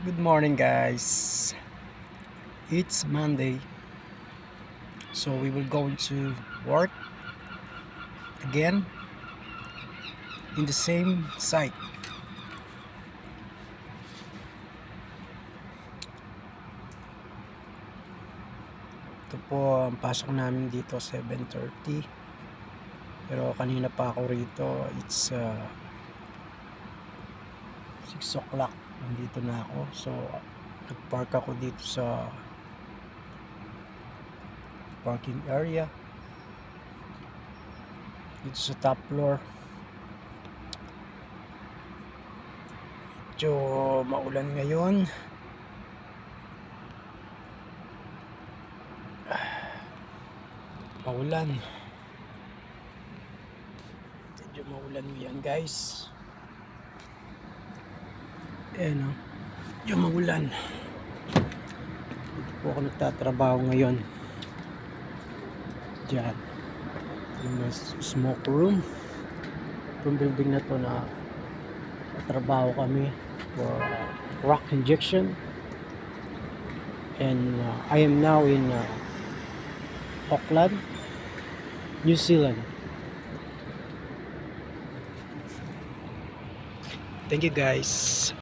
Good morning, guys. It's Monday, so we will go to work again in the same site. Ito po ang pasok namin dito 7:30. Pero kanina pa ako rito. It's 6 o'clock. Nandito na ako. So nagpark ako dito sa parking area. Dito sa top floor. Medyo maulan ngayon. Maulan. Medyo maulan ngayon, guys. Ayan o. Medyo maulan. Dito po ako nagtatrabaho ngayon. Diyan. Yung smoke room. Itong building na to na trabaho kami for rock injection. And I am now in Auckland, New Zealand. Thank you, guys.